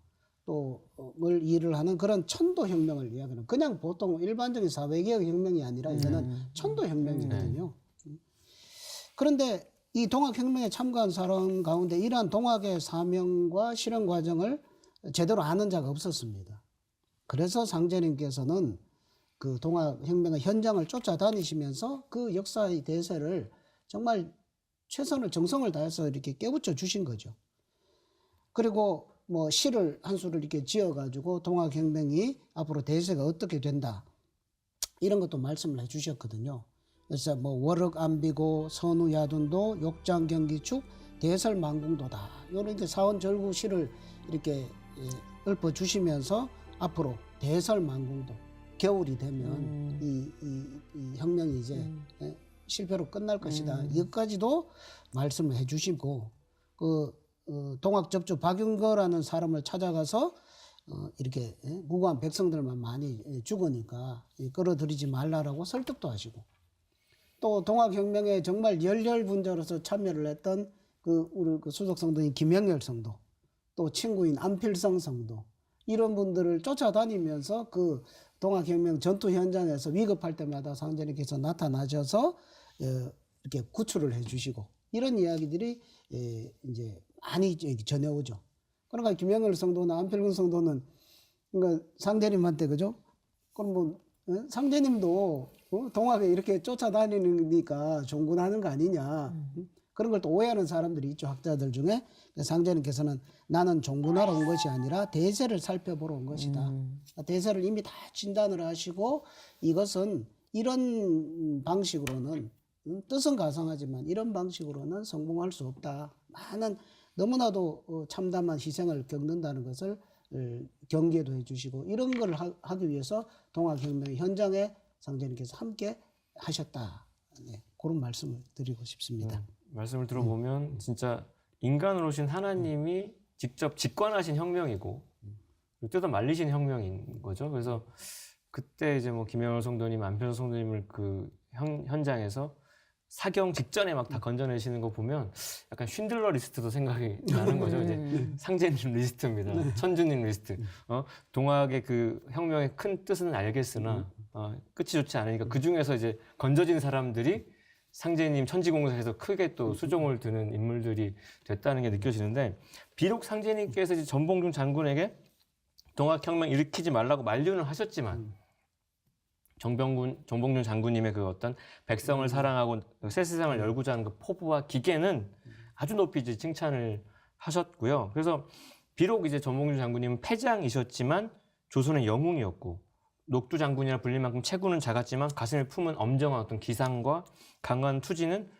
또를 일을 하는 그런 천도혁명을 이야기하는 그냥 보통 일반적인 사회개혁 혁명이 아니라 이거는 천도혁명이거든요. 그런데 이 동학혁명에 참가한 사람 가운데 이러한 동학의 사명과 실현 과정을 제대로 아는 자가 없었습니다. 그래서 상제님께서는 그 동학혁명의 현장을 쫓아다니시면서 그 역사의 대세를 정말 최선을 정성을 다해서 이렇게 깨우쳐 주신 거죠. 그리고 뭐 시를 한 수를 이렇게 지어가지고 동학혁명이 앞으로 대세가 어떻게 된다 이런 것도 말씀을 해주셨거든요. 그래서 뭐 월흑안비고 선우야둔도 욕장경기축 대설만궁도다 이런 게 사원절구 시를 이렇게 읊어 주시면서 앞으로 대설만궁도 겨울이 되면 이 혁명이 이제 실패로 끝날 것이다. 이것까지도 말씀을 해주시고 그 동학 접주 박윤거라는 사람을 찾아가서 이렇게 무고한 백성들만 많이 죽으니까 끌어들이지 말라라고 설득도 하시고 또 동학혁명에 정말 열렬분자로서 참여를 했던 우리 수석 성도인 김영렬 성도 또 친구인 안필성 성도 이런 분들을 쫓아다니면서 그 동학혁명 전투 현장에서 위급할 때마다 상제님께서 나타나셔서 이렇게 구출을 해주시고 이런 이야기들이 이제 많이 전해오죠. 그러니까 김영렬 성도나 안필근 성도는 그러니까 상제님한테 그죠? 그럼 뭐 상제님도 동학에 이렇게 쫓아다니니까 종군하는 거 아니냐. 그런 걸 또 오해하는 사람들이 있죠. 학자들 중에. 상제님께서는 나는 종군하러 온 것이 아니라 대세를 살펴보러 온 것이다. 대세를 이미 다 진단을 하시고 이것은 이런 방식으로는 뜻은 가상하지만 이런 방식으로는 성공할 수 없다. 많은 너무나도 참담한 희생을 겪는다는 것을 경계도 해주시고 이런 걸 하기 위해서 동학혁명의 현장에 상제님께서 함께 하셨다. 네, 그런 말씀을 드리고 싶습니다. 말씀을 들어보면 진짜 인간으로 오신 하나님이 직접 직관하신 혁명이고 뜯어 말리신 혁명인 거죠. 그래서 그때 이제 뭐 김영렬 성도님, 안필성 성도님을 그 현장에서 사경 직전에 막 다 건져내시는 거 보면 약간 쉰들러 리스트도 생각이 나는 거죠. 이제 상제님 리스트입니다. 천주님 리스트. 동학의 그 혁명의 큰 뜻은 알겠으나 끝이 좋지 않으니까 그 중에서 이제 건져진 사람들이 상제님 천지공사에서 크게 또 수종을 드는 인물들이 됐다는 게 느껴지는데 비록 상제님께서 이제 전봉준 장군에게 동학혁명 일으키지 말라고 만류는 하셨지만 정봉준 장군님의 그 어떤 백성을 사랑하고 새 세상을 열고자 하는 그 포부와 기계는 아주 높이 이제 칭찬을 하셨고요. 그래서 비록 이제 정봉준 장군님은 패장이셨지만 조선의 영웅이었고 녹두 장군이라 불릴 만큼 체구는 작았지만 가슴에 품은 엄정한 어떤 기상과 강한 투지는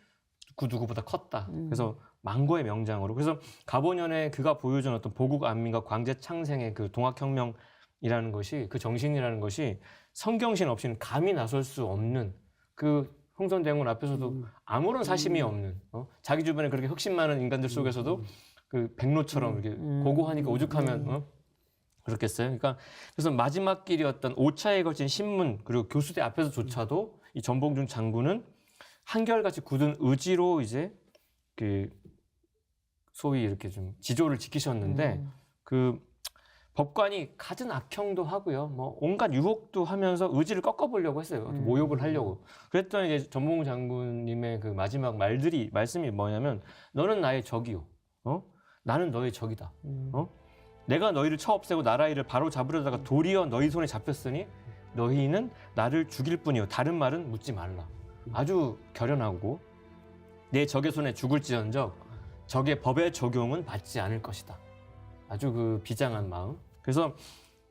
그 누구보다 컸다. 그래서 만고의 명장으로. 그래서 가보년에 그가 보여준 어떤 보국 안민과 광제 창생의 그 동학혁명이라는 것이 그 정신이라는 것이 성경신 없이는 감히 나설 수 없는 그 흥선대원군 앞에서도 아무런 사심이 없는 자기 주변에 그렇게 흑심 많은 인간들 속에서도 그 백로처럼 이렇게 고고하니까 오죽하면 그렇겠어요. 그러니까 그래서 마지막 길이었던 5차에 걸친 신문 그리고 교수대 앞에서조차도 이 전봉준 장군은 한결같이 굳은 의지로 이제 그 소위 이렇게 좀 지조를 지키셨는데 그 법관이 갖은 악형도 하고요. 뭐 온갖 유혹도 하면서 의지를 꺾어보려고 했어요. 모욕을 하려고. 그랬더니 이제 전봉준 장군님의 그 마지막 말씀이 뭐냐면 너는 나의 적이요. 나는 너의 적이다. 내가 너희를 쳐 없애고 나라 일을 바로 잡으려다가 도리어 너희 손에 잡혔으니 너희는 나를 죽일 뿐이요. 다른 말은 묻지 말라. 아주 결연하고 내 적의 손에 죽을지언정 적의 법의 적용은 받지 않을 것이다. 아주 그 비장한 마음. 그래서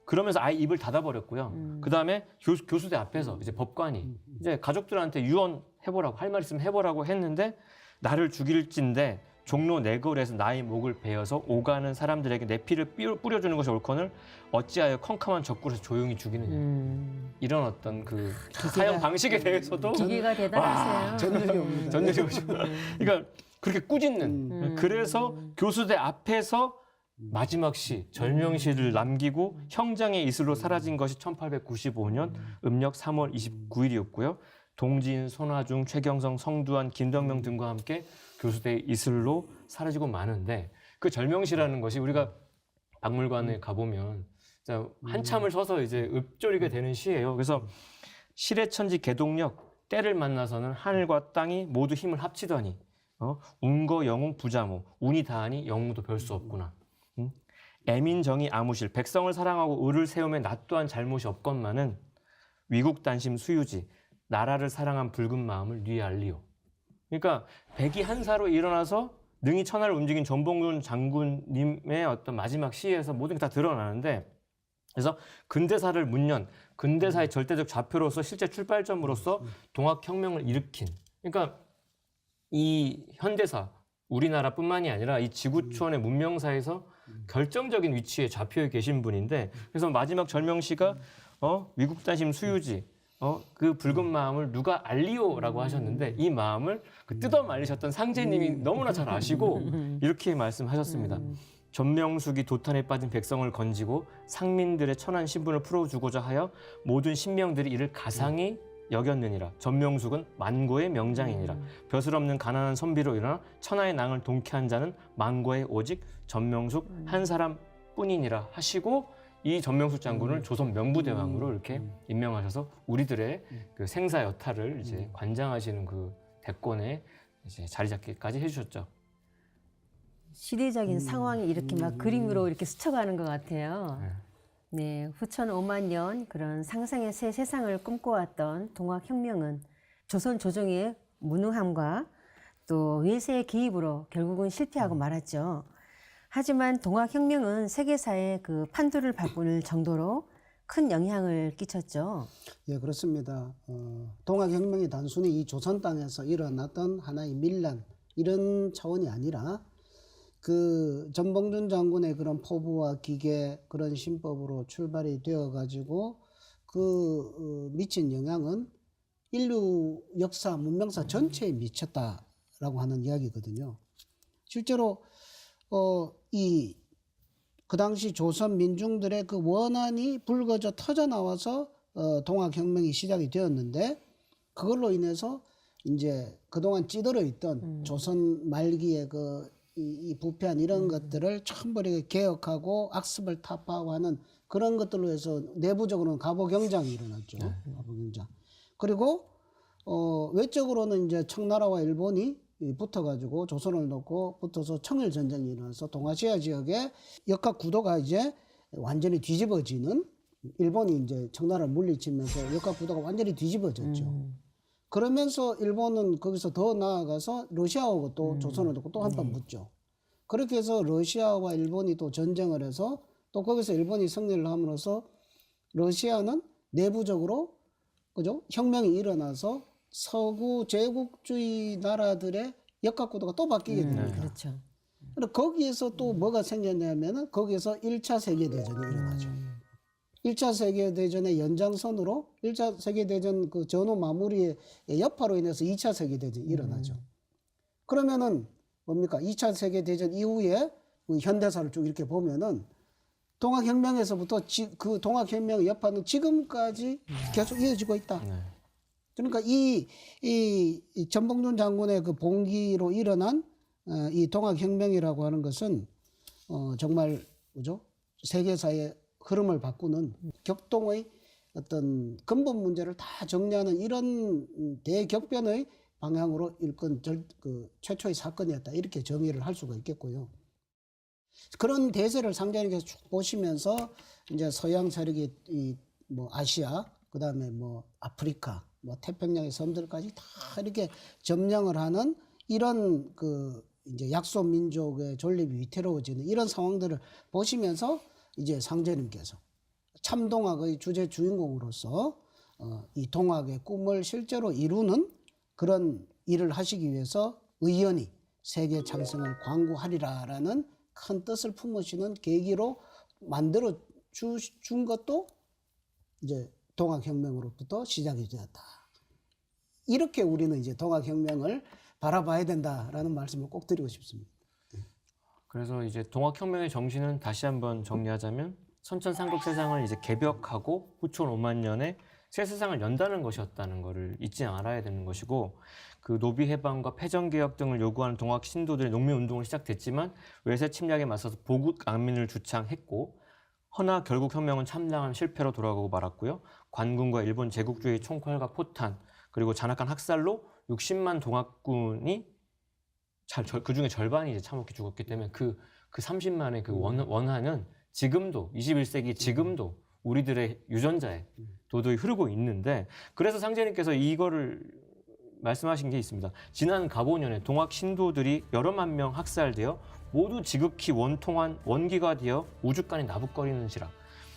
그러면서 아예 입을 닫아버렸고요. 그 다음에 교수대 앞에서 이제 법관이 이제 가족들한테 유언해보라고 할 말 있으면 해보라고 했는데 나를 죽일진데 종로 내거리에서 나의 목을 베어서 오가는 사람들에게 내 피를 뿌려주는 것이 옳거늘 어찌하여 컴컴한 적굴에서 조용히 죽이느냐. 이런 어떤 그 사형 방식에 대해서도 기계가 대단하세요. 전율이 옵니다. 전율이 오죠. 그러니까 그렇게 꾸짖는. 그래서 교수대 앞에서 마지막 시, 절명시를 남기고 형장의 이슬로 사라진 것이 1895년 음력 3월 29일이었고요. 동진, 손화중, 최경성, 성두환, 김덕명 등과 함께 교수대 이슬로 사라지고 마는데 그 절명시라는 것이 우리가 박물관에 가보면 한참을 서서 이제 읊조리게 되는 시예요. 그래서 실해천지 개동력 때를 만나서는 하늘과 땅이 모두 힘을 합치더니 운거 영웅 부자모 운이 다하니 영웅도 별 수 없구나. 애민정이 아무실 백성을 사랑하고 의를 세우며 나 또한 잘못이 없건만은 위국단심 수유지 나라를 사랑한 붉은 마음을 뉘에 알리오. 그러니까 백이 한사로 일어나서 능히 천하를 움직인 전봉준 장군님의 어떤 마지막 시에서 모든 게 다 드러나는데 그래서 근대사를 문연, 근대사의 절대적 좌표로서 실제 출발점으로서 동학혁명을 일으킨 그러니까 이 현대사, 우리나라뿐만이 아니라 이 지구촌의 문명사에서 결정적인 위치에 좌표에 계신 분인데 그래서 마지막 절명시가 위국단심 수유지 그 붉은 마음을 누가 알리오라고 하셨는데 이 마음을 그 뜯어 말리셨던 상제님이 너무나 잘 아시고 이렇게 말씀하셨습니다. 전명숙이 도탄에 빠진 백성을 건지고 상민들의 천한 신분을 풀어주고자 하여 모든 신명들이 이를 가상히 여겼느니라. 전명숙은 만고의 명장이니라. 벼슬 없는 가난한 선비로 일어나 천하의 낭을 동케한 자는 만고의 오직 전명숙 한 사람뿐이니라 하시고 이 전명숙 장군을 조선 명부대왕으로 이렇게 임명하셔서 우리들의 그 생사 여탈을 이제 관장하시는 그 대권에 이제 자리 잡기까지 해주셨죠. 시대적인 상황이 이렇게 막 그림으로 이렇게 스쳐가는 것 같아요. 네, 후천 5만 년 그런 상상의 새 세상을 꿈꿔왔던 동학혁명은 조선 조정의 무능함과 또 외세의 개입으로 결국은 실패하고 말았죠. 하지만 동학혁명은 세계사에 그 판도를 바꿀 정도로 큰 영향을 끼쳤죠. 예, 그렇습니다. 동학혁명이 단순히 이 조선 땅에서 일어났던 하나의 밀란 이런 차원이 아니라 그 전봉준 장군의 그런 포부와 기계 그런 신법으로 출발이 되어 가지고 그 미친 영향은 인류 역사 문명사 전체에 미쳤다라고 하는 이야기거든요. 실제로 그 당시 조선 민중들의 그 원한이 불거져 터져 나와서 동학혁명이 시작이 되었는데 그걸로 인해서 이제 그동안 찌들어 있던 조선 말기의 이 부패한 이런 것들을 처음부터 개혁하고 악습을 타파하고 하는 그런 것들로 해서 내부적으로는 갑오경장이 일어났죠. 갑오경장. 그리고 외적으로는 이제 청나라와 일본이 붙어가지고 조선을 놓고 붙어서 청일전쟁이 일어나서 동아시아 지역의 역학 구도가 이제 완전히 뒤집어지는 일본이 이제 청나라를 물리치면서 역학구도가 완전히 뒤집어졌죠. 그러면서 일본은 거기서 더 나아가서 러시아하고 또 조선을 놓고 또 한 판 붙죠. 그렇게 해서 러시아와 일본이 또 전쟁을 해서 또 거기서 일본이 승리를 함으로써 러시아는 내부적으로 그죠? 혁명이 일어나서 서구 제국주의 나라들의 역학구도가 또 바뀌게 됩니다. 그렇죠. 그리고 거기에서 또 뭐가 생겼냐면은 거기에서 1차 세계대전이 일어나죠. 1차 세계대전의 연장선으로 1차 세계대전 그 전후 마무리의 여파로 인해서 2차 세계대전이 일어나죠. 그러면은 뭡니까? 2차 세계대전 이후에 그 현대사를 쭉 이렇게 보면은 동학혁명에서부터 그 동학혁명의 여파는 지금까지 계속 이어지고 있다. 그러니까 이 전봉준 장군의 그 봉기로 일어난 이 동학혁명이라고 하는 것은 정말 뭐죠? 세계사의 흐름을 바꾸는 격동의 어떤 근본 문제를 다 정리하는 이런 대격변의 방향으로 일건 그 최초의 사건이었다. 이렇게 정의를 할 수가 있겠고요. 그런 대세를 상대님께서 쭉 보시면서 이제 서양 세력이 뭐 아시아, 그 다음에 뭐 아프리카, 뭐 태평양의 섬들까지 다 이렇게 점령을 하는 이런 그 이제 약소 민족의 존립이 위태로워지는 이런 상황들을 보시면서 이제 상제님께서 참동학의 주제 주인공으로서 이 동학의 꿈을 실제로 이루는 그런 일을 하시기 위해서 의연히 세계 창생을 광구하리라라는 큰 뜻을 품으시는 계기로 만들어 준 것도 이제 동학혁명으로부터 시작이 되었다. 이렇게 우리는 이제 동학혁명을 바라봐야 된다라는 말씀을 꼭 드리고 싶습니다. 그래서 이제 동학혁명의 정신은 다시 한번 정리하자면 선천삼국 세상을 이제 개벽하고 후촌 5만 년에 새 세상을 연다는 것이었다는 것을 잊지 말아야 되는 것이고, 그 노비 해방과 패전 개혁 등을 요구하는 동학 신도들의 농민 운동을 시작됐지만 외세 침략에 맞서서 보국 안민을 주창했고, 허나 결국 혁명은 참담한 실패로 돌아가고 말았고요. 관군과 일본 제국주의 총칼과 포탄 그리고 잔악한 학살로 60만 동학군이 그 중에 절반이 이제 참혹히 죽었기 때문에 그 30만의 그 원한은 지금도 21세기 지금도 우리들의 유전자에 도도히 흐르고 있는데, 그래서 상제님께서 이거를 말씀하신 게 있습니다. 지난 갑오년에 동학 신도들이 여러 만 명 학살되어 모두 지극히 원통한 원기가 되어 우주간이 나부거리는지라.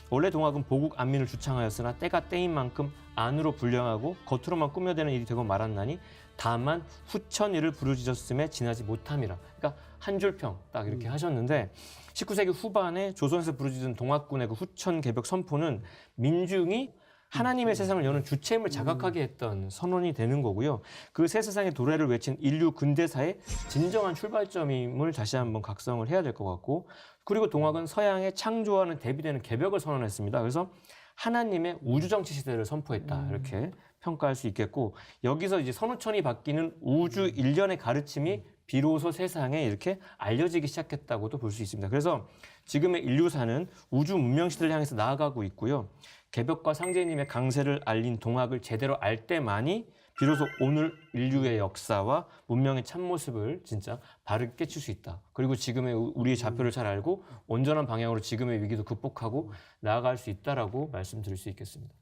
원래 동학은 보국 안민을 주창하였으나 때가 때인 만큼 안으로 불량하고 겉으로만 꾸며대는 일이 되고 말았나니 다만 후천 이를 부르짖었음에 지나지 못함이라. 그러니까 한 줄평 딱 이렇게 하셨는데, 19세기 후반에 조선에서 부르짖은 동학군의 그 후천 개벽 선포는 민중이 하나님의 세상을 여는 주체임을 자각하게 했던 선언이 되는 거고요. 그 새 세상의 도래를 외친 인류 근대사의 진정한 출발점임을 다시 한번 각성을 해야 될 것 같고, 그리고 동학은 서양의 창조와는 대비되는 개벽을 선언했습니다. 그래서 하나님의 우주정치 시대를 선포했다, 이렇게 평가할 수 있겠고, 여기서 이제 선우천이 바뀌는 우주 일련의 가르침이 비로소 세상에 이렇게 알려지기 시작했다고도 볼 수 있습니다. 그래서 지금의 인류사는 우주 문명 시대를 향해서 나아가고 있고요. 개벽과 상제님의 강세를 알린 동학을 제대로 알 때만이 비로소 오늘 인류의 역사와 문명의 참모습을 진짜 바르게 깨칠 수 있다. 그리고 지금의 우리의 좌표를 잘 알고 온전한 방향으로 지금의 위기도 극복하고 나아갈 수 있다라고 말씀드릴 수 있겠습니다.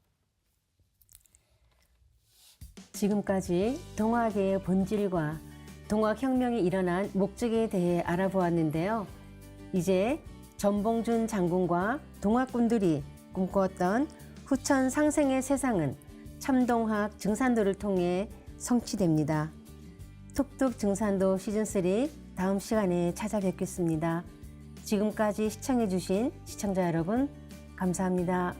지금까지 동학의 본질과 동학혁명이 일어난 목적에 대해 알아보았는데요. 이제 전봉준 장군과 동학군들이 꿈꾸었던 후천 상생의 세상은 참동학 증산도를 통해 성취됩니다. 톡톡 증산도 시즌3 다음 시간에 찾아뵙겠습니다. 지금까지 시청해주신 시청자 여러분, 감사합니다.